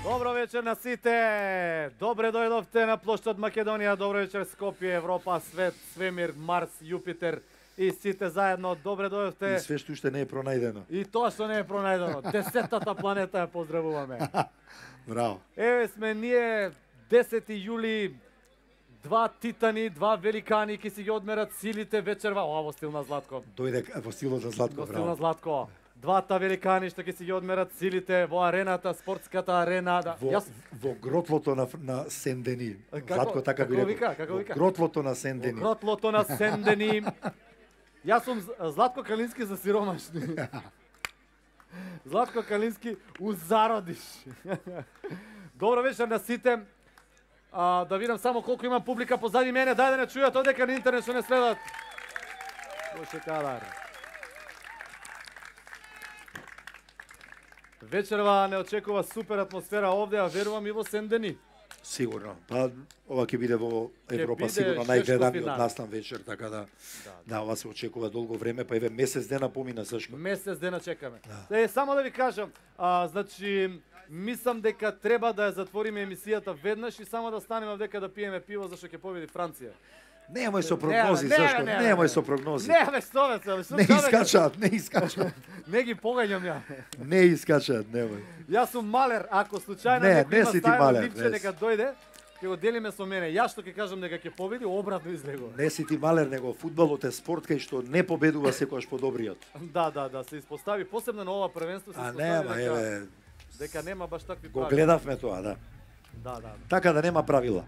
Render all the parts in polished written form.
Добро вечер на сите! Добре дојдовте на плоштад Македонија. Добро вечер Скопје, Европа, свет, свемир, Марс, Јупитер и сите заедно. Добре дојдовте. И све што уште не е пронајдено. И тоа што не е пронајдено. 10-тата планета ја поздравуваме. Браво. Еве сме ние 10 јули, два титани, два великани ки си ги одмерат силите вечерва. Ова во стил на Златко. Дојде во стилот на Златко, Во стил на браво. Златко. Двата великани што ќе си ги одмерат силите во арената, спортската арена. Да. Во гротлото на Сендени. Како- Златко така би како рекол. вика, како Во вика? гротлото на Сендени. Гротлото на Сендени. Јас сум Златко Калински за сиромашни. Златко Калински у зародиш. Добро вечер на сите. Да видам само колку има публика позади мене. Дај да не чујат одека на интернет што не следат. Боше кадар. Вечерва не очекува супер атмосфера овде, а верувам и во Сендени. Сигурно. Па ова ќе биде во Европа биде сигурно шешко најгледаниот финал. настан вечер, така да ова се очекува долго време, па еве месец дена помина Сашко. Месец дена чекаме. Да. Само да ви кажам, значи мислам дека треба да ја затвориме емисијата веднаш и само да станеме дека да пиеме пиво зашто ќе победи Франција. Немај со прогнози, Сашко, немај со прогнози. Не, бе, што бе, Не искачаат, не искачаат. Не ги погаѓам ја. Не искачаат, немај. Јас сум малер, ако случајно Не, некој не има си ти стајно малер, липче не дека дојде, ќе го делиме со мене. Јас што ќе кажам дека ќе победи, обратно излегува. Не си ти малер, него фудбалот е спорт кај што не победува секогаш подобриот. Да, се испостави посебно на ова првенство се А испостави нема, еве, дека нема баш такви го правила. гледавме тоа, да. Да. Така да нема правила.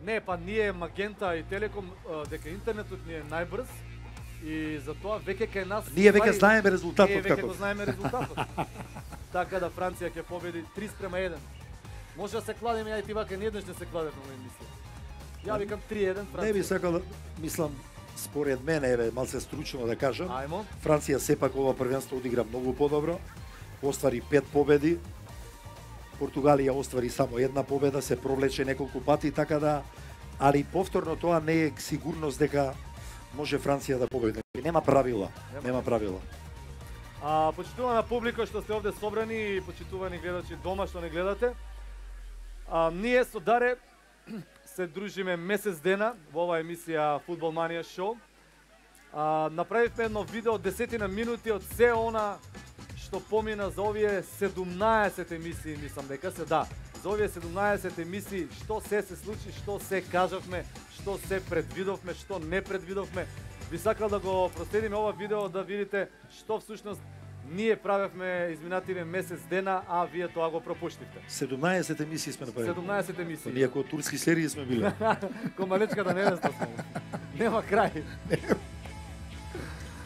Не, па ние Магента и Телеком дека интернетот ни е најбрз и затоа веќе кај нас Ние веќе знаеме резултатот Ние веќе како. го знаеме резултатот. Така да Франција ќе победи 3:1. Може да се кладеме, ја и ти вака нееднаш не се кладевме во емисија. Ја викам 3:1 Франција. Не би сакал да мислам според мене, еве, малце стручно да кажам. Ајмо. Франција сепак ова првенство одигра многу подобро. Оствари 5 победи. Португалија оствари само една победа, се провлече неколку пати, така да, али повторно тоа не е сигурност дека може Франција да победи. Нема правила, нема правила. Почитувана публика што сте овде собрани и почитувани гледачи дома што не гледате. Ние со Даре се дружиме месец дена во оваа емисија Фудбал Манија шоу. Направивме едно видео 10 минути од се она што помина за овие 17 емисии, мислам дека се да. За овие 17 емисии што се случи, што се кажавме, што се предвидовме, што не предвидовме. Би сакал да го проследиме ова видео да видите што всушност ние правевме изминативе месец дена, а вие тоа го пропуштивте. 17 емисии сме направили. 17 емисии. Ние како турски серии сме биле. Ко малечката невеста сме. Нема крај.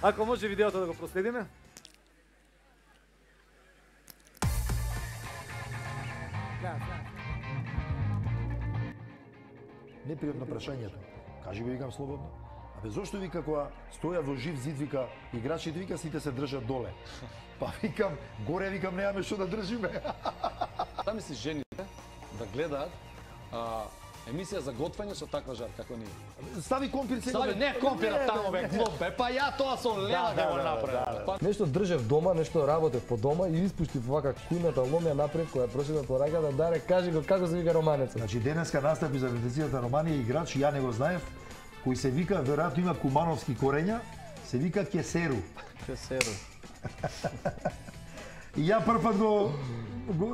Ако може видеото да го проследиме. Непријатно прашањето. Кажи го, викам слободно. Абе зошто вика кога стоја во жив зид, вика играчите, вика сите се држат доле. Па викам горе, викам немаме што да држиме. Да мисли жените да гледаат емисија за готвење со таква жар како ние. Стави компир сега. Стави, не компира таму бе, глуп бе, па ја тоа со лева ќе го направам. Нешто држев дома, нешто работев по дома и испуштив вака кујната ломја напред која прошедна по раката, Даре, кажи го како се вика романецот. Значи денеска настапи за редакцијата Романија играч, ја не го знаев, кој се вика, веројатно има кумановски корења, се вика Кесеру. Кесеру. И ја прв пат го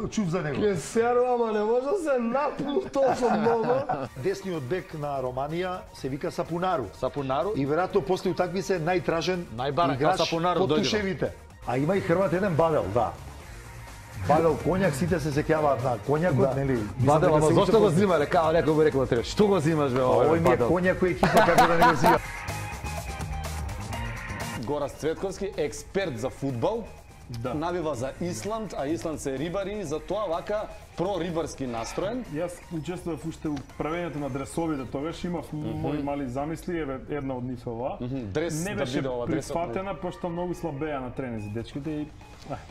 чув за него. Кесеру, ама не може да се напну толку многу. Десниот бек на Романија се вика Сапунару. Сапунару И веројатно после утакмица најтражен Најбарен, играч као Сапунару под дојде. тушевите. А има и Хрват еден Бадел, да. Бадел конјак, сите се сеќаваат на конјакот, нели? Бадел, ама зошто го зимале? Као некој би рекол треба. Што го зимаш бе Овој ми е Бадел? конјак кој екипа како да не го зима. Горас Цветковски, експерт за фудбал, навива за Исланд, а Исланд се рибари, затоа вака прорибарски настроен. Јас учествував уште у правењето на дресовите, тогаш имав мои мали замисли, еве една од нив е ова. Дрес Не да беше биде ова дресот. прифатена, пошто многу слабеа на тренинзи дечките и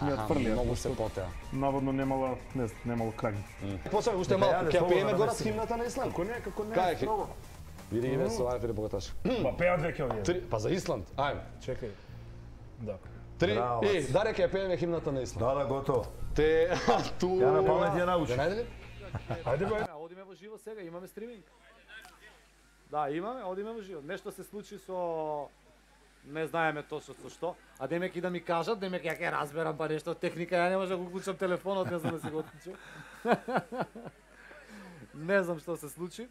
ми отфрлија. Многу се потеа. Наводно немало краги. Почнав уште малку, ќе ја пееме Горас химната на Исланд. Како не, Кај е хи- пробам. Види ги ве со Ајфери богаташ. Па пеат веќе овие. Па за Исланд, ајде. Чекај. Да. 3. Браво. Даре ќе ја пееме химната на Исланд. Да, готово. Те ту. Ја на памет ја научи. Ја најде ли? Ајде бе. Одиме во живо сега, имаме стриминг. Да, имаме, одиме во живо. Нешто се случи со не знаеме точно со што, а демек и да ми кажат, демек ја ќе разберам па нешто техника, ја не можам да го уклучам телефонот, не знам да си го отклучам. Не знам што се случи.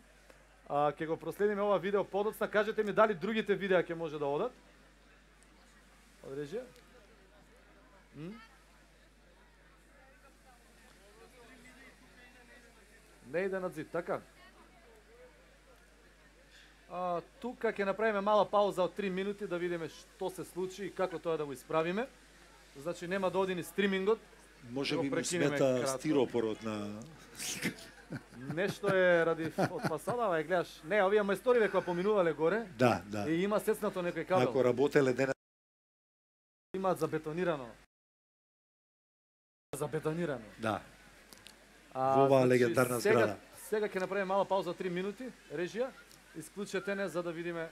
Ќе го проследиме ова видео подоцна. Кажете ми дали другите видеа ќе може да одат. Од режија? Не иде на зид, така? Тука ќе направиме мала пауза од 3 минути да видиме што се случи и како тоа да го исправиме. Значи нема да оди ни стримингот. Може Го би ми прекинеме смета кратко. стиропорот на... Нешто е ради од фасадава, гледаш. Не, овие мајсториве кои поминувале горе Да, да. и има сецнато некој кабел. Ако работеле денес, Имаат забетонирано. Забетонирано. да. Во оваа легендарна зграда. Сега ќе направиме мала пауза од 3 минути. Режија, исклучете не за да видиме.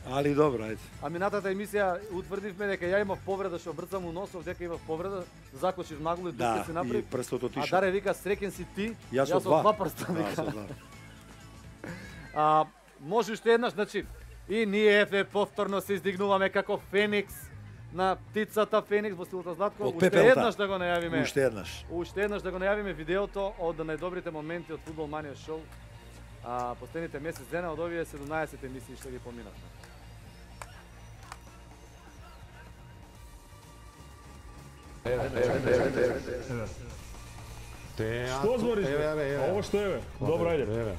Али добро, ајде. А минатата емисија утврдивме дека ја имав повреда што брцам у носов, дека имав повреда, закочив нагло и Да, дупка си и направи. прстот А отишо. Даре вика среќен си ти, Јас со два прста Да, вика. со два. Може уште еднаш, значи, и ние повторно се издигнуваме како Феникс на птицата Феникс во стилот Златко. Од Уште пепелта. еднаш да го најавиме. Уште еднаш. Уште еднаш да го најавиме видеото од најдобрите моменти од Фудбал Манија шоу. Последните месец дена од овие 17 емисии што ги поминавме. Што збориш? А ово што е? Добро, ајде.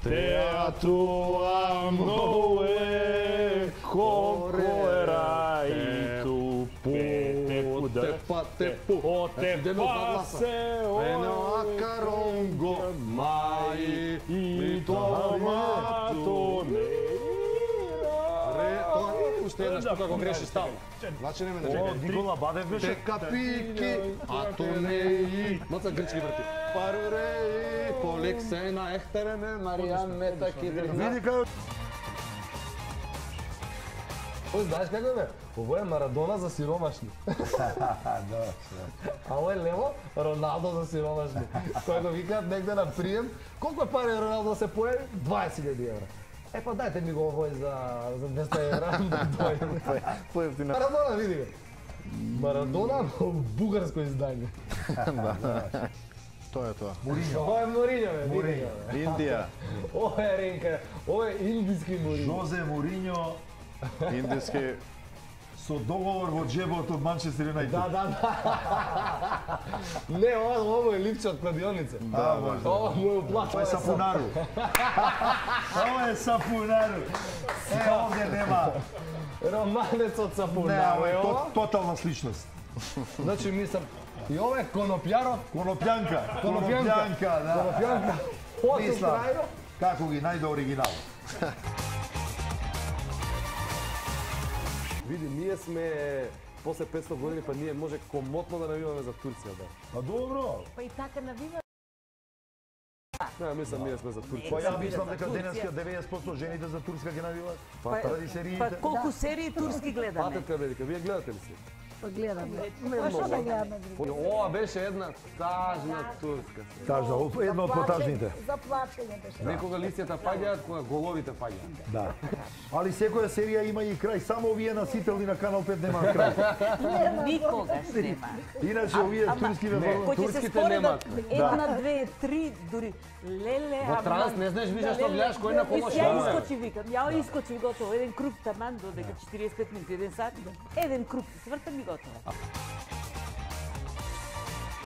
Teatua mnoe kokora i tu Otepa se akarongo mai i tomato Уште еднаш тука го греши ставно. Значи не ме не чекай. Никола Бадев беше. Тека пики, а то не и. Моца грчки врти. Парурей, полексена, ехтерене, Маријан, мета, кидерна. Види како Ој, знаеш како е? Ово е Марадона за сиромашни. А ово е лево, Роналдо за сиромашни. Кој го викаат негде на прием, колку е пари Роналдо да се појави? 20.000 евра. Е па дајте ми го овој за 200 евра да дојде. поевтина. Марадона, види го. Марадона во бугарско издање. Тоа е тоа. Ова е Мориньо, бе, види го, бе. Индија. Ова е Ренка, ова е индиски Мориньо. Жозе Мориньо Индиски. со договор во джебот од Манчестер Юнајтед. Да. Не, ова е липче од кладионица. Да, може. Ова му е уплат. Ова е Сапунару. Ова е Сапунару. Овде нема. Романец од Не, Сапунару ова е е ова. тотална сличност. Значи мислам, и ова е Конопјаров. Конопјанка. Конопјанка, да. Конопјанка. Фото Мислам, трајно. како ги најде оригинал. Види, ние сме после 500 години, па ние може комотно да навиваме за Турција, да. А добро. Па и така навива. Не, мислам ние сме за Турција. Па ја мислам дека денеска 90% жените за Турска ги навиваат. Ради сериите. Па колку серии турски гледаме? Патетка Велика, вие гледате ли си? Па гледаме. Па што да гледаме? Ова беше една тажна турска. Тажна, една од потажните. За плачење беше. Некога листјата паѓаат, кога головите паѓаат. Да. Али секоја серија има и крај, само овие насителни на Канал 5 немаат крај. Никогаш нема. Иначе овие турски веборот. Кој ќе се турските споредат немаат. една, две, три, дури леле, Во транс не знаеш више што гледаш кој на кого што Ја е. искочи викам, ја искочи готово, еден круг таман додека 45 минути, еден сат, еден круг се свртам и готово.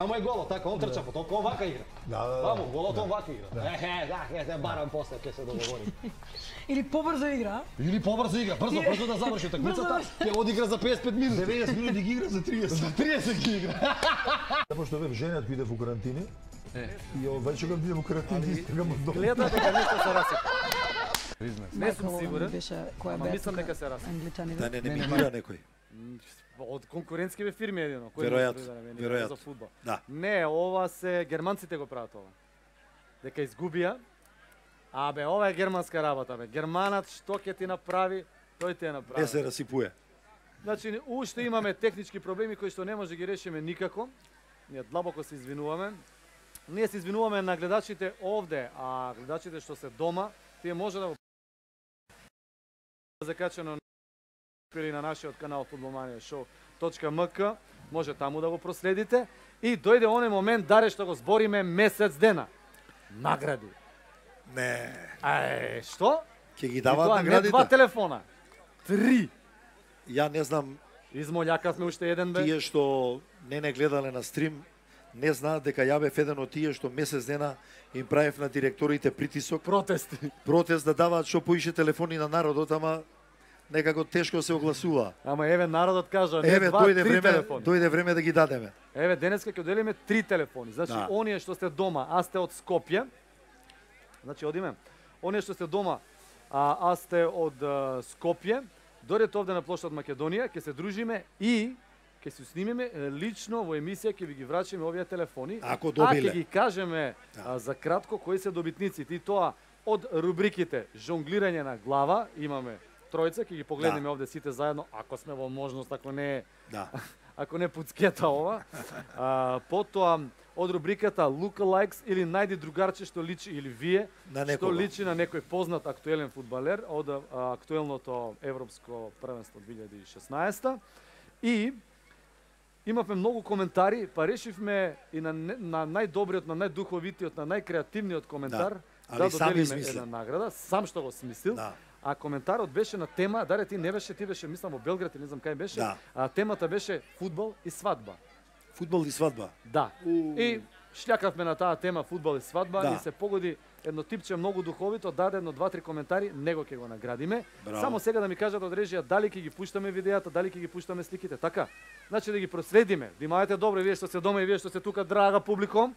Ама е голо, така, он трча, потоа он вака игра. Да. Ваму, голот он вака игра. Ќе се барам после, ќе се договорим. Или побрзо игра. Или побрзо игра, брзо да заврши такмицата, ќе одигра за 55 минути. 90 минути ги игра за 30. За 30 ги игра. Пошто ве женат биде во карантини. И веќе кога биде во карантини, стига му до. Гледа дека нешто се расипа. Не сум Майкл сигурен, беше која ама бе мислам тука, дека се расипа. англичани. Да не мигира некој. Од конкурентскиве фирми едино, кој Веројатно, за фудбал. Да. Не, ова се германците го прават ова. Дека изгубија. Абе, ова е германска работа, бе. Германат што ќе ти направи, тој ти ја направи. Не се расипуе. Значи, уште имаме технички проблеми кои што не може ги решиме никако. Ние длабоко се извинуваме. Ние се извинуваме на гледачите овде, а гледачите што се дома, тие може да го закачено или на нашиот канал futbolmania.show.mk, може таму да го проследите. И дојде оној момент, даре што го збориме месец дена. Награди. Не. Што? Ќе ги И даваат тоа не наградите. 2 телефона. 3. Ја не знам, Измолјакавме уште еден бе. тие што не гледале на стрим, не знаат дека ја бев еден од тие што месец дена им правев на директорите притисок, Протести. протест да даваат што поише телефони на народот, ама некако тешко се огласува. Ама еве народот кажа, не Еве 2-3 телефони. дојде време да ги дадеме. Еве денеска ќе оделиме 3 телефони. Значи Да. оние што сте дома, а сте од Скопје. Значи одиме. Оние што сте дома, а сте од Скопје, дојдете овде на плоштад Македонија, ќе се дружиме и ќе се снимиме лично во емисија, ќе ви ги врачиме овие телефони. Ако добиле. А ќе ги кажеме за кратко кои се добитниците и тоа од рубриките жонглирање на глава, имаме тројца, ќе ги погледнеме овде сите заедно, ако сме во можност, ако не Да. ако не пуцкета ова. Потоа од рубриката Lookalikes или најди другарче што личи или вие На што некого. личи на некој познат актуелен фудбалер од актуелното европско првенство 2016. И имавме многу коментари, па решивме и на најдобриот, на најдуховитиот, на најкреативниот коментар Да, али сам доделиме измисли. една награда, сам што го смислил. Да. А коментарот беше на тема, ти беше мислам во Белград или не знам кај беше. Да. А темата беше фудбал и свадба. Фудбал и свадба. Да. И шљакавме на таа тема фудбал и свадба Да. и се погоди едно типче многу духовито, даде едно 2-3 коментари, него ќе го наградиме. Браво. Само сега да ми кажат од режија дали ќе ги пуштаме видеата, дали ќе ги пуштаме сликите, така? Значи да ги проследиме. Внимавајте добро, вие што сте дома и вие што сте тука, драга публико.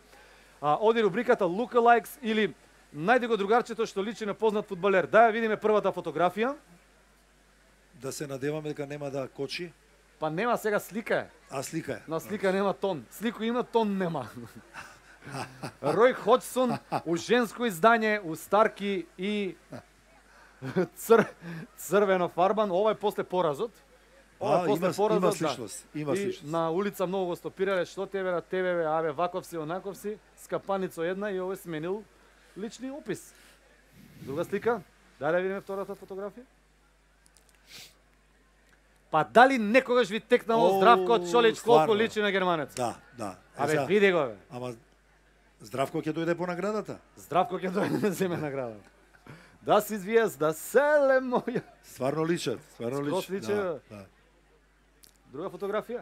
Оди рубриката Lookalikes или најди го другарчето што личи на познат фудбалер. Да ја видиме првата фотографија. Да се надеваме дека нема да кочи. Па нема сега слика е. А слика е. На слика нема тон. Слико има, тон нема. Рој Ходжсон у женско издание, у старки и црвено фарбан. Ова е после поразот. Ова е после има поразот, сличност. да. Има И сличност. на улица многу го стопирале, што тебе, тебе, аве, ваков си, онаков си, скапаницо една и овој сменил лични опис. Друга слика. Дај да видиме втората фотографија. Па дали некогаш ви текнало Здравко Чолич колку стварно. личи на германец? Да, да. Абе, сега, види го, бе. Ама Здравко ќе дојде по наградата. Здравко ќе дојде да земе награда. Да си звиезда, селе моја. Стварно личат, стварно Скрос личат. личи, Да, да. Друга фотографија.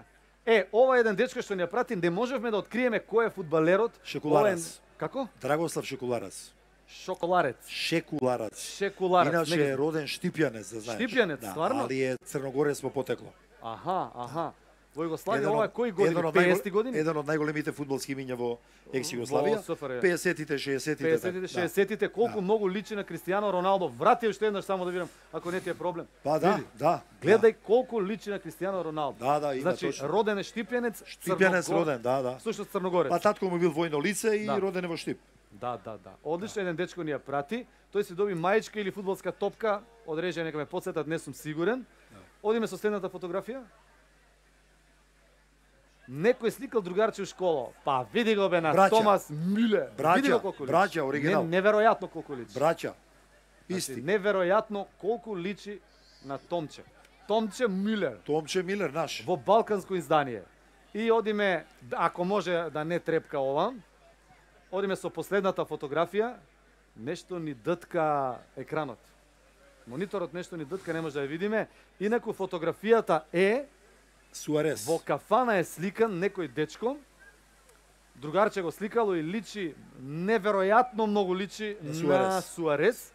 Ова е еден дечко што ни ја прати, не можевме да откриеме кој е фудбалерот. Шекуларец. Ова е- Како? Драгослав Шекуларец. Шоколарец. Шекуларец. Шекуларец. Иначе е роден Штипјанец, да знаеш. Штипјанец, да, стварно? али е црногорец по потекло. Аха. Во Југославија Еден ова е од- кои години? еден од 50 години? Еден од најголемите фудбалски имиња во екс-Југославија. Во СФР. 50-тите, 60-тите. 50-тите, 60-тите, колку многу личи на Кристијано Роналдо. Врати уште еднаш само да видам, ако не ти е проблем. Па да, Види. да. Гледај колку личи на Кристијано Роналдо. Да, има Значи, точно. роден е Штипјанец, Штипјанец Црногор- роден, да. Всушност Црногорец. Па татко му бил војно лице и Да. роден е во Штип. Да. Одлично, еден дечко ни ја прати. Тој си доби мајчка или фудбалска топка, од режија нека ме потсетат, не сум сигурен. Одиме со следната фотографија. Некој сликал другарче у школа. Па види го бе на Браќа. Томас Мюлер. Види го колку личи. браќа, оригинал. Неверојатно колку личи. Браќа. Значи, Исти. неверојатно колку личи на Томче. Томче Мюлер Томче Милер наш. во балканско издание. И одиме, ако може да не трепка ова, одиме со последната фотографија. Нешто ни дътка екранот. Мониторот нешто ни дътка, не може да ја видиме. Инаку фотографијата е Суарес. во кафана е сликан некој дечко. Другарче го сликало и личи неверојатно многу личи На на Суарес. Суарес.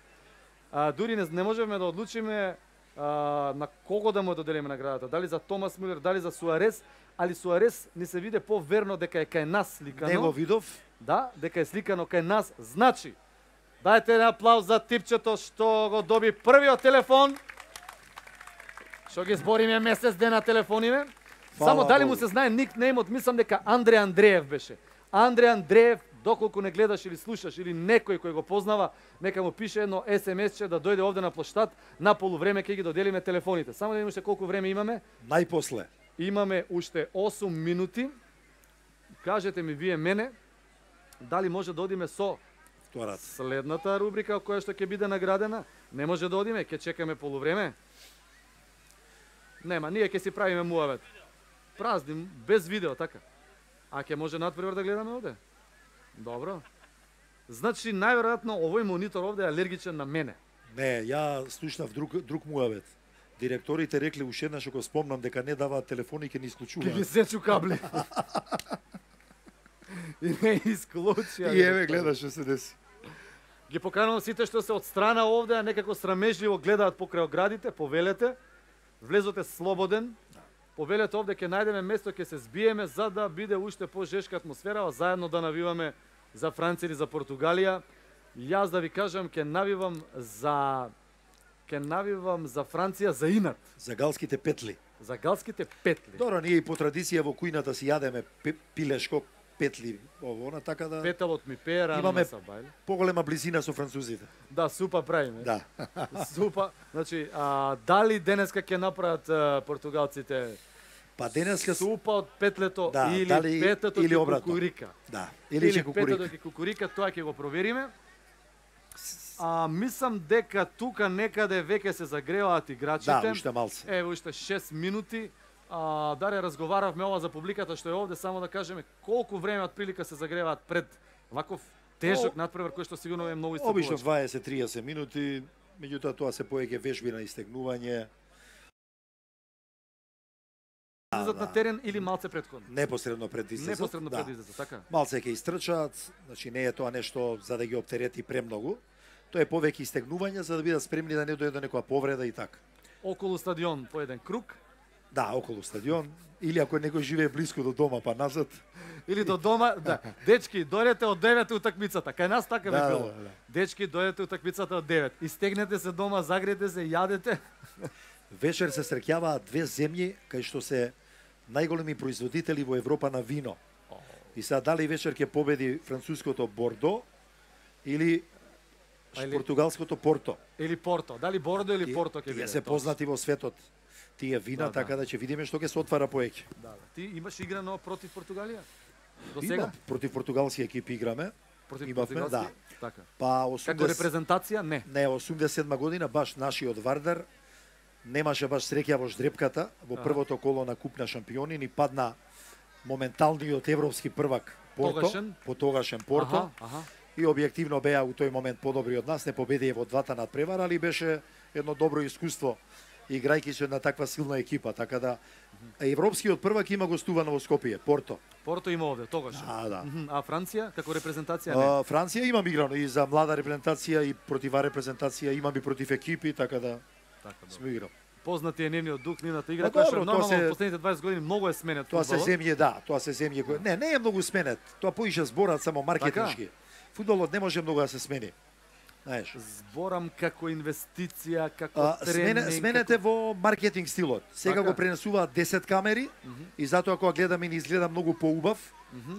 Дури не можеме да одлучиме на кого да му доделиме наградата. Дали за Томас Мюлер, дали за Суарес, али Суарес ни се виде поверно дека е кај нас сликано. Него видов. Да, дека е сликано кај нас. Значи, дајте еден аплауз за типчето што го доби првиот телефон. Што ги збориме месец дена телефониме. Фала Само дали Богу. му се знае никнејмот, мислам дека Андре Андреев беше. Андре Андреев, доколку не гледаш или слушаш или некој кој го познава, нека му пише едно SMS-че да дојде овде на плоштад, на полувреме ќе ги доделиме телефоните. Само да видиме уште колку време имаме. Најпосле. Имаме уште 8 минути. Кажете ми вие мене, дали може да одиме со Втората. следната рубрика која што ќе биде наградена. Не може да одиме, ќе чекаме полувреме. Нема, ние ќе си правиме муавет. Празни, без видео, така. А ќе може надпревар да гледаме овде? Добро. Значи, најверојатно овој монитор овде е алергичен на мене. Не, ја слушнав друг муавет. Директорите рекле уште еднаш ако спомнам дека не даваат телефони ќе ни Ќе ги исклучуваат. сечу кабли. И не исклучија. И еве гледаш што се деси. Ги поканувам сите што се од страна овде, а некако срамежливо гледаат покрај оградите, повелете. Влезоте слободен. Повелете овде ќе најдеме место, ќе се збиеме за да биде уште пожешка атмосфера, заедно да навиваме за Франција или за Португалија. Јас да ви кажам ќе навивам за Франција за инат, За галските петли. за галските петли. Добро, ние и по традиција во кујната си јадеме пилешко петли, ово, она, така да Петалот ми пее рано Имаме- на сабајле. поголема близина со французите. Да, супа правиме. Да. Супа. Значи, дали денеска ќе направат португалците Па денеска супа од петлето Да, или дали- петето или ќе обратно. кукурика? да, или ќе петето кукурик. ќе кукурика, тоа ќе го провериме. Мислам дека тука некаде веќе се загреваат играчите. Да, уште малце. Еве уште 6 минути. Даре разговаравме ова за публиката што е овде, само да кажеме колку време од прилика се загреваат пред ваков тежок надпревар кој што сигурно е многу Обично исцрпувачки. 20-30 минути, меѓутоа тоа се поеќе вежби на истегнување. излезат на терен или малце претходно? Непосредно пред излезот. Непосредно пред излезот, така? Малце ќе истрчаат, значи не е тоа нешто за да ги оптерети премногу. Тоа е повеќе истегнување за да бидат спремни да не дојде до некоја повреда и така. Околу стадион по еден круг. Да, околу стадион. Или ако некој живее близко до дома, па назад. Или до дома, да. Дечки, дојдете од 9 утакмицата. Кај нас така би Да, било. да. Дечки, дојдете утакмицата од 9. Истегнете се дома, загрете се, јадете. Вечер се среќаваат две земји кај што се најголеми производители во Европа на вино. И сега дали вечер ќе победи француското Бордо или португалското Порто. Или Порто. Дали Бордо или Порто ќе Тие биде? се познати во светот тие вина, Да, така да ќе видиме што ќе се отвара поеќе. Да, да. Ти имаш играно против Португалија? До Има, сега? против португалски екипи играме. Против имавме, португалски? да. Така. Па Како 80 репрезентација? Не. Не, 87 година баш нашиот Вардар немаше баш среќа во ждрепката во првото коло на Куп на шампиони, ни падна моменталниот европски првак Порто, Тогашен? потогашен Порто. Аха. И објективно беа у тој момент подобри од нас, не победија во двата надпревара, али беше едно добро искуство играјќи се на таква силна екипа, така да европскиот првак има гостувано во Скопје, Порто. Порто има овде, тогаш. Да. А Франција како репрезентација не. Франција имам играно и за млада репрезентација и протива репрезентација, имам и против екипи, така да Така, сме играл. Познати е нивниот дух, нивната игра, Па која добро, што тоа нормално се- во последните 20 години многу е сменет Тоа се фудбалот. земји, да, тоа се земји кои не е многу сменет. Тоа поише зборат само маркетиншки. Фудбалот не може многу да се смени. Знаеш. Зборам како инвестиција, како тренинг. Сменете во маркетинг стилот. Сега Така. го пренесуваат 10 камери и затоа кога гледаме ни изгледа многу поубав.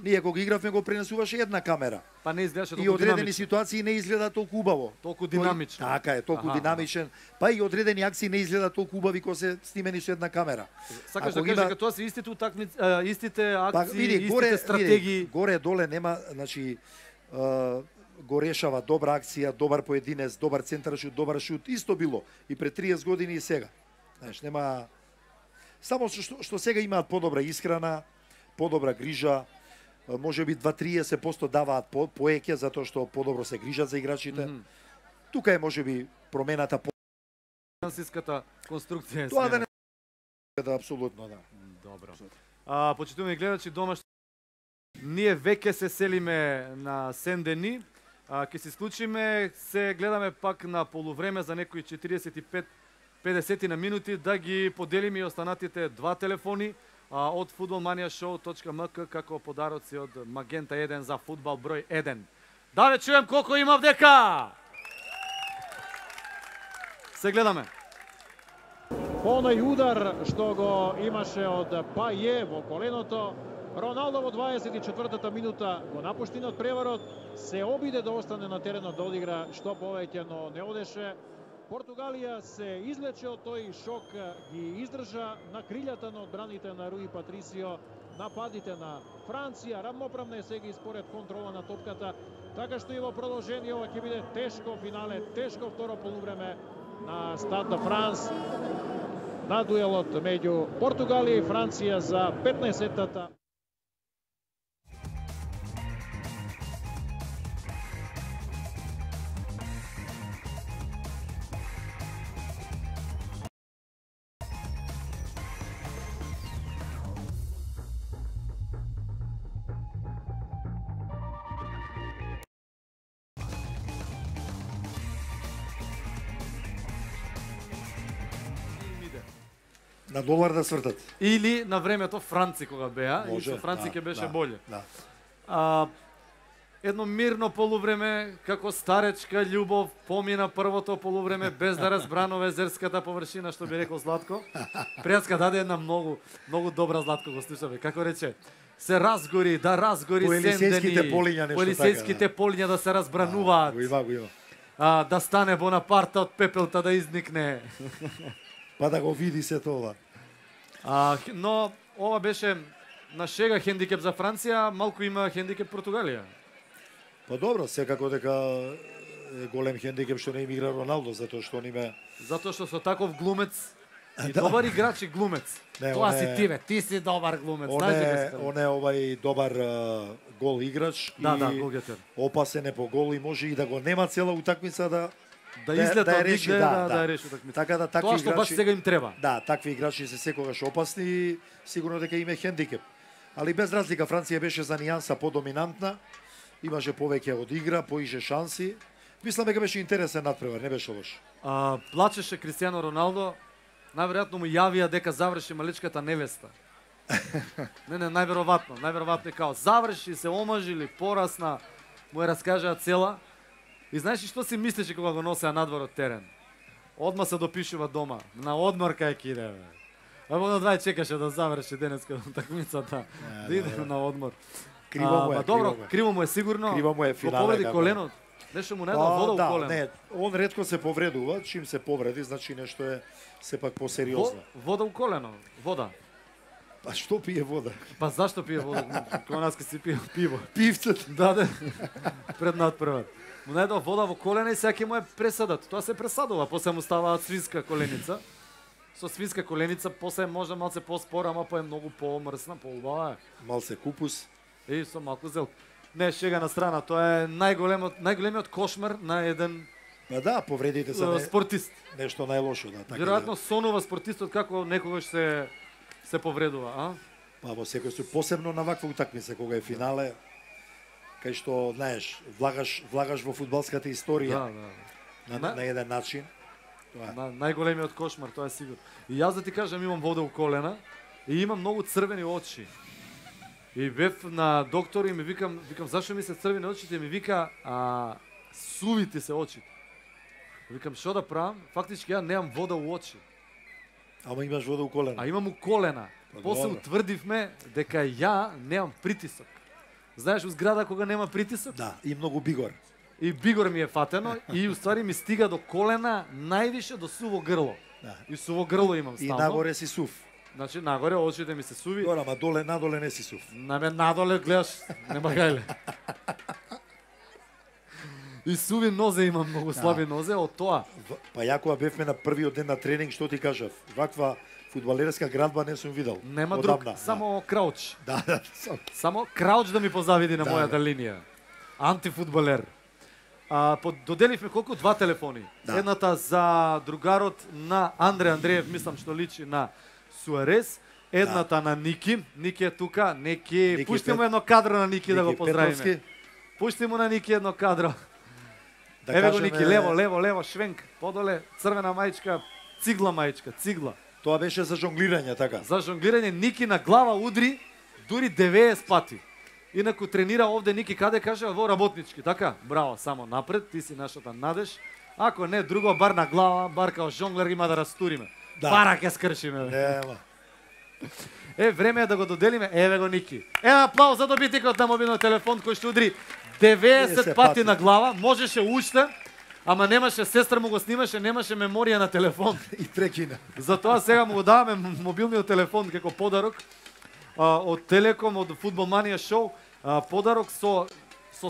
Ние кога игравме го пренесуваше една камера. Па не изгледаше И толку одредени динамично. ситуации не изгледа толку убаво. Толку динамично. Така е, толку Аха, динамичен. Па и одредени акции не изгледа толку убави кога се снимени со една камера. Сакаш Ако да кажеш има- дека тоа се истите утакмици, истите Па акции, види, истите стратегии. горе доле нема, значи го решава добра акција, добар поединец, добар центар шут, добар шут, исто било и пред 30 години и сега. Знаеш, нема само што сега имаат подобра исхрана, подобра грижа, може би 2-30% даваат поеќе затоа што подобро се грижат за играчите. Тука е можеби промената Финансиската конструкција е тоа да смената. не да апсолутно да. Добро. Почитувани гледачи, домашни, ние веќе се селиме на Сен-Дени. Ќе се исклучиме, се гледаме пак на полувреме за некои 45-50 на минути да ги поделиме и останатите два телефони од footballmaniashow.mk како подароци од Магента 1 за фудбал број 1. Да ве чуем колку има вдека! Се гледаме. Оној удар што го имаше од Баје во коленото, Роналдо во 24-та минута го напушти од преварот, се обиде да остане на теренот да одигра што повеќе, но не одеше. Португалија се излече од тој шок, ги издржа на крилјата на одбраните на Руи Патрисио, нападите на Франција, рамноправна е сега и според контрола на топката, така што и во продолжение ова ќе биде тешко финале, тешко второ полувреме на Стад де Франс, на дуелот меѓу Португалија и Франција за 15-тата. На долар да свртат. Или на времето Франци кога беа, и Може, со Франци ќе беше боле. Да. Едно мирно полувреме, како старечка љубов, помина првото полувреме без да разбранове зерската површина, што би рекол Златко. Пријацка даде една многу добра, Златко го слушаме. Како рече, се разгори, да разгори По елисејските Сен-Дени, полиња нешто по елисејските полиња да се разбрануваат, Го има, го има. да стане Бонапарта од пепелта да изникне. Па да го види се тоа. Но ова беше на шега хендикеп за Франција, малку има хендикеп Португалија. Па добро, секако дека е голем хендикеп што не им игра Роналдо, затоа што он има Затоа што со таков глумец и добар играч и глумец. Не, Тоа он си е- ти бе, ти си добар глумец. он Знаеш дека е, си така. он е овај добар гол играч Да, и да, голгетер. опасен е по гол и може и да го нема цела утакмица да да излета ја од реши, нигде, да, да ја реши утакмицата. Така да такви Тоа што баш играчи, сега им треба. да, такви играчи се секогаш опасни и сигурно дека има хендикеп. Али без разлика Франција беше за нијанса подоминантна, имаше повеќе од игра, поише шанси. Мислам дека беше интересен надпревар, не беше лош. Плачеше Кристијано Роналдо, најверојатно му јавија дека заврши малечката невеста. Не, најверојатно као заврши, се омажи или порасна, му ја раскажаа цела. И знаеш што си мислеше кога го носеа надвор од терен? Одма се допишува дома, на одмор кај ќе иде, бе. Ево на 2 чекаше да заврши денеска утакмицата, да иде на одмор. Криво му е, криво му е сигурно. Криво му е Го финале. повреди коленот. Нешто му не дава вода у колено. Не, он ретко се повредува, чим се повреди, значи нешто е сепак посериозно. Вода у колено, вода. Па што пие вода? Па зашто пие вода? Кога нас ке си пие пиво. Пивцет. Да. Пред надпревар. Му најдоа вода во колена и сега ќе му е пресадат. Тоа се пресадува, после му ставаат свинска коленица. Со свинска коленица после може малце поспора, ама па е многу помрсна, поубава е. Малце купус. И со малку зел. Не, шега на страна, тоа е најголемиот кошмар на еден Па да, повредите се спортист. Нешто најлошо, да. Така Веројатно сонува спортистот како некогаш се повредува, а? Па во секој случај, посебно на ваква утакмица кога е финале, кај што, знаеш, влагаш во фудбалската историја. Да. На еден начин. Најголемиот кошмар, тоа е сигурно. И јас да ти кажам, имам вода у колена и имам многу црвени очи. И бев на доктор и ми викам зашо ми се црвени очите, и ми вика сувити се очите. Викам што да правам? Фактички ја немам вода у очи. Ама имаш вода у колена. А имам у колена. После утврдивме дека ја немам притисок. Знаеш, у зграда кога нема притисок? Да, и многу бигор. И бигор ми е фатено и уствари ми стига до колена, највише до суво грло. Да. И суво грло имам И стално. нагоре си сув. Значи нагоре очите ми се суви. Добро, ама надоле не си сув. Надоле гледаш, не багајле. И суви нозе имам, многу слаби нозе од тоа. Па ја кога бевме на првиот ден на тренинг, што ти кажав? Ваква фудбалерска градба не сум видел. Нема друг, само крауч. Да. Само крауч да ми позавиди на мојата линија. Антифудбалер. Доделивме колку? 2 телефони. Да. Едната за другарот на Андре Андреев, мислам што личи на Суарес. Едната на Ники. Ники е тука. Ники, пушти му едно кадро на Ники да го поздравиме. Пушти му на Ники едно кадро. Еве го Ники, лево, швенк, подоле, црвена мајчка, цигла мајчка, цигла. Тоа беше за жонглирање, така? За жонглирање Ники на глава удри дури 90 пати. Инаку тренира овде Ники каде каже во работнички, така? Браво, само напред, ти си нашата надеж. Ако не друго, бар на глава, бар као жонглер има да растуриме. Да. Пара ке скршиме. Нема. Време е да го доделиме. Еве го Ники. Аплауз за добитникот на мобилниот телефон кој што удри 90 пати на глава, можеше уште, ама немаше, сестра му го снимаше, немаше меморија на телефон. И прекина. Затоа сега му го даваме мобилниот телефон како подарок од Телеком, од Фудбалманија шоу, подарок со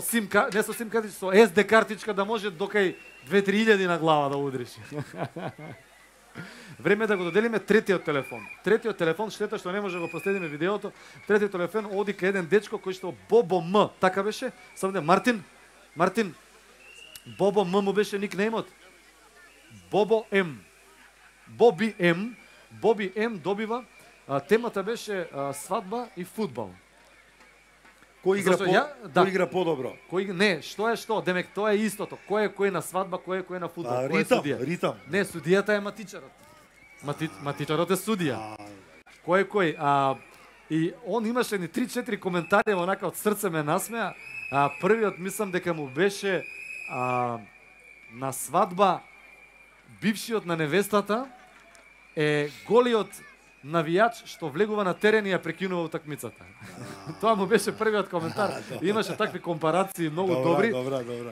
симка, не со симка, со SD картичка да може докај 2-3 на глава да удриш. Време да го доделиме третиот телефон. Третиот телефон, штета што не може да го проследиме видеото. Третиот телефон оди кај еден дечко кој што Бобо М, така беше? Само Мартин. Бобо М му беше никнејмот. Бобо М. Боби М добива. Темата беше свадба и фудбал. Кој игра подобро? Не, што е што? Демек тоа е истото. Кој е кој на свадба, кој е кој на фудбал? Кој е судија? Ритам. Не, судијата е матичарот. Матичарот е судија. Кој е кој? И он имаше ни 3-4 коментари онака од срце ме насмеа. Првиот мислам дека му беше на свадба бившиот на невестата е голиот навијач што влегува на терен и ја прекинува утакмицата. Тоа му беше првиот коментар. Имаше такви компарации многу добри.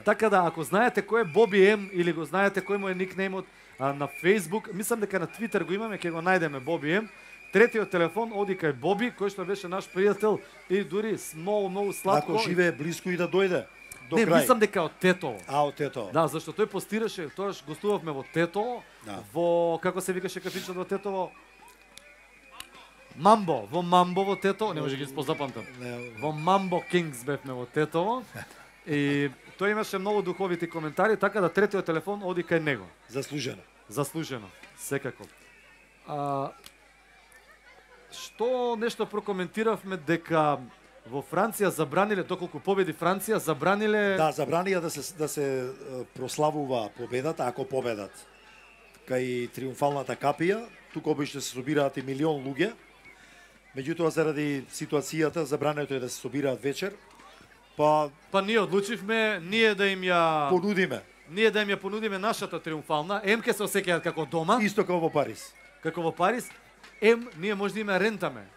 Така да, ако знаете кој е Боби М или го знаете кој му е никнејмот на Facebook, мислам дека на Twitter го имаме, ќе го најдеме Боби М. Третиот телефон оди кај Боби, кој што беше наш пријател и дури многу сладко. Ако живее блиску и да дојде до крај. Не, мислам дека од Тетово. Од Тетово. Да, зашто тој постираше, тоаш гостувавме во Тетово, во како се викаше кафичот во Тетово? Во Мамбо во Тетово, не може ги позапамтам. Во Мамбо Кингс бевме во Тетово. И тој имаше многу духовити коментари, така да третиот телефон оди кај него. Заслужено. Заслужено, секако. Што нешто прокоментиравме дека во Франција забраниле, доколку победи Франција, забраниле... Да, забранија да се прославува победата, ако победат. Кај триумфалната капија, тука обично се собираат и милион луѓе. Меѓутоа, заради ситуацијата, забрането е да се собираат вечер. Па ние одлучивме, ние да им ја понудиме нашата триумфална. Ке се осеќаат како дома. Исто како во Париз. Како во Париз. Ние може да им ја рентаме.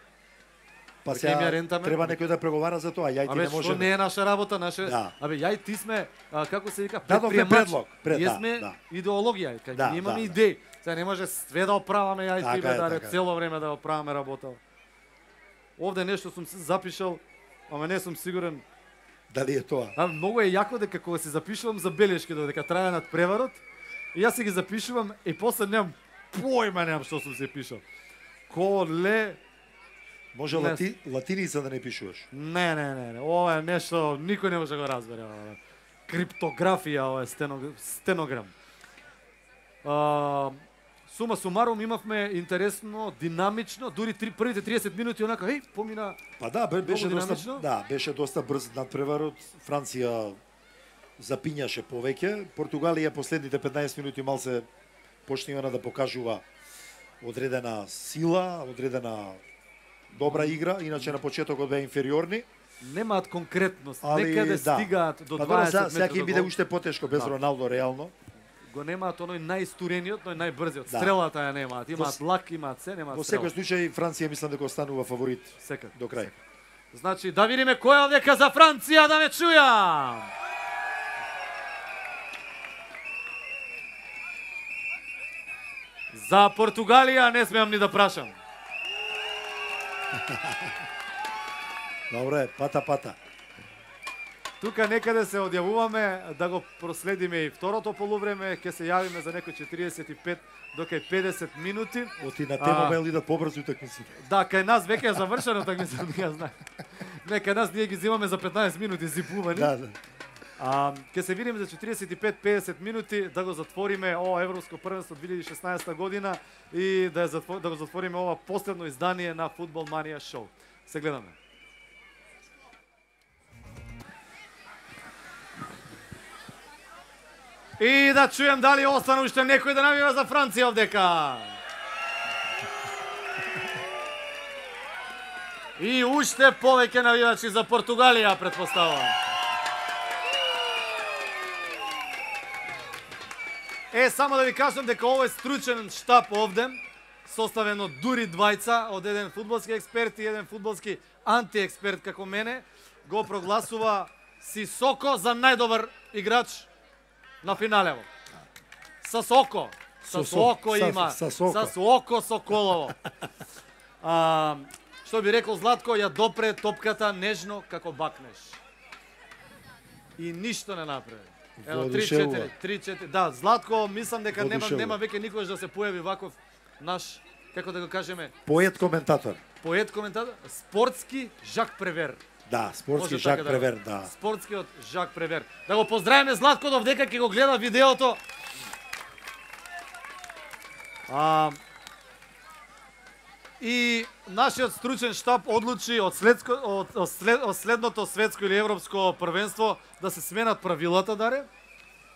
Па сега треба некој да преговара за тоа, ја и ти не можеме. Што не е наша работа, Да. ја и ти сме, како се вика, дадовме предлог. Ние сме идеологија, ние имаме идеи. Сега не може све да оправаме, ја и ти цело време да оправаме работа. Овде нешто сум се запишал, ама не сум сигурен дали е тоа. Многу е јако дека кога се запишувам за белешки додека трае над преварот, и јас си ги запишувам и после немам појма што сум се пишал. Коле може латиница да не пишуваш? Не. Ова е нешто никој не може да го разбере. Криптографија, ова е стенограм. Сума сумарум имавме интересно, динамично, дури првите 30 минути онака, помина. Па да, беше доста брз надпреварот. Франција запињаше повеќе. Португалија последните 15 минути малце почнува да покажува одредена сила, одредена добра игра, иначе на почетокот беа инфериорни. Немаат конкретност, некаде стигаат до 20 метри. Сега ќе биде уште потешко без Роналдо реално. Го немаат оној најстурениот, но најбрзиот. Стрелата ја немаат. Имаат лак, имаат се, немаат стрела. Во секој случај Франција мислам дека останува фаворит до крај. Значи да видиме кој е овдека за Франција, да ме чуја. За Португалија не смеам ни да прашам. Добре, пата. Тука некаде се одјавуваме да го проследиме и второто полувреме, ќе се јавиме за некој 45 до кај 50 минути. Оти на тема ме идат побрзо утакмиците. Да, кај нас веќе е завршено утакмицата, ние знаеме. Не, кај нас ние ги зимаме за 15 минути зипувани. Да. Ќе се видиме за 45-50 минути да го затвориме ова Европско првенство 2016 година и да го затвориме ова последно издание на Фудбал Манија шоу. Се гледаме. И да чуем дали остана уште некој да навива за Франција овдека. И уште повеќе навивачи за Португалија, претпоставувам. Само да ви кажам дека овој стручен штаб овде, составен од дури двајца, од еден фудбалски експерт и еден фудбалски антиексперт како мене, го прогласува Сисоко за најдобар играч на финалево. Сосоко има. Сосоко Соколово. Што би рекол Златко, ја допре топката нежно како бакнеш. И ништо не направи. Ено 3-4. Да, Златко, мислам дека нема веќе никогаш да се појави ваков наш, како да го кажеме, поет коментатор, спортски Жак Превер. Да, спортски Жак Превер, да. Спортскиот Жак Превер. Да го поздравиме Златко довдека ќе го гледа видеото. И нашиот стручен штаб одлучи од следното светско или европско првенство да се сменат правилата, даре,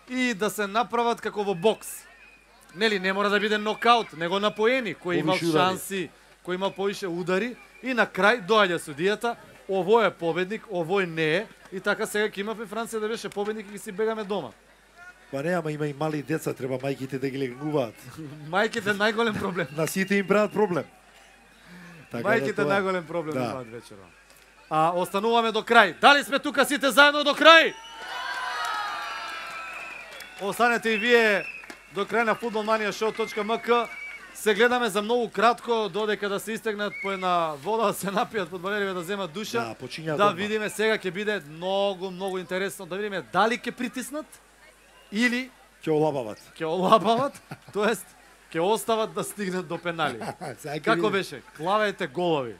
и да се направат како во бокс. Нели, не мора да биде нокаут, него на поени, кој имал шанси, кој имал повише удари, и на крај доаѓа судијата, овој е победник, овој не е, и така сега ќе имаме Франција да беше победник и си бегаме дома. Па не, ама има и мали деца, треба мајките да ги легнуваат. Мајките најголем проблем. На сите им прават проблем. Мајките најголем проблем имаат вечерва. Остануваме до крај. Дали сме тука сите заедно до крај? Останете и вие до крај на futbolmaniashow.mk. Се гледаме за многу кратко, додека да се истегнат по една вода, да се напијат фудбалериве, да земат душа. Да видиме, сега ќе биде многу интересно да видиме дали ќе притиснат или ќе олабават, тоест ќе остават да стигнат до пенали. Како беше? Клавајте голови.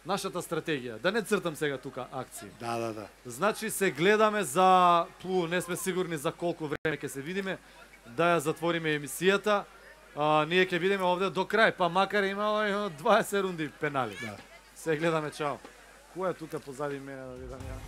нашата стратегија. Да не цртам сега тука акции. Да. Значи се гледаме за не сме сигурни за колку време ќе се видиме, да ја затвориме емисијата. Ние ќе бидеме овде до крај, па макар има 20 рунди пенали. Да. Се гледаме, чао. Кој е тука позади мене да видам ја?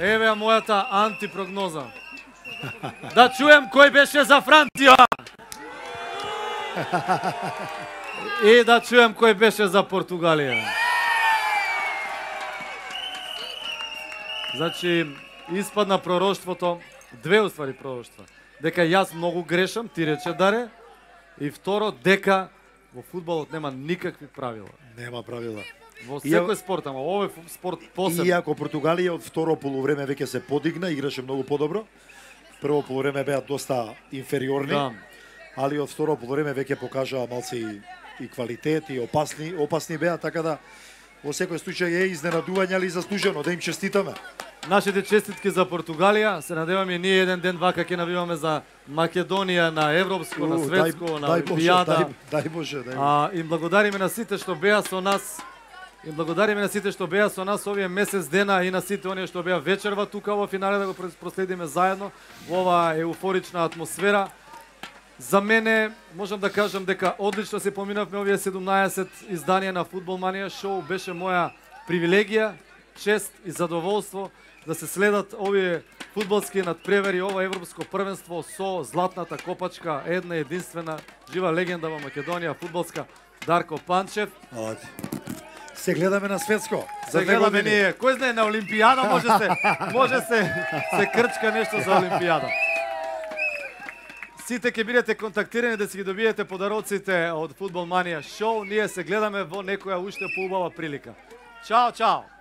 Еве ја мојата антипрогноза. Да чуем кој беше за Франција. И да чуем кој беше за Португалија. Значи, испадна пророштвото, две уствари пророштва. Дека јас многу грешам, ти рече Даре, и второ, дека во фудбалот нема никакви правила. Нема правила. Во секој спорт, ама овој спорт посебно. Иако Португалија од второ полувреме веќе се подигна, играше многу подобро. Прво полувреме беа доста инфериорни, Да. али од второ полувреме веќе покажаа малце и квалитет и опасни беа, така да во секој случај е изненадување, али заслужено, да им честитаме. Нашите честитки за Португалија, се надеваме ние еден ден вака ќе навиваме за Македонија на европско, на светско, на Олимпијада. Дај Боже. Им благодариме на сите што беа со нас. Им благодариме на сите што беа со нас овие месец дена и на сите оние што беа вечерва тука во финале да го проследиме заедно во оваа еуфорична атмосфера. За мене можам да кажам дека одлично се поминавме овие 17 изданија на Фудбал Манија шоу. Беше моја привилегија, чест и задоволство да се следат овие фудбалски надпревари, ова европско првенство со златната копачка, една единствена жива легенда во Македонија фудбалска, Дарко Панчев. Се гледаме на светско. Се гледаме ние. Кој знае на Олимпијада може се крчка нешто за Олимпијада. Сите ќе бидете контактирани да си ги добиете подароците од Фудбал Манија шоу. Ние се гледаме во некоја уште поубава прилика. Чао, чао!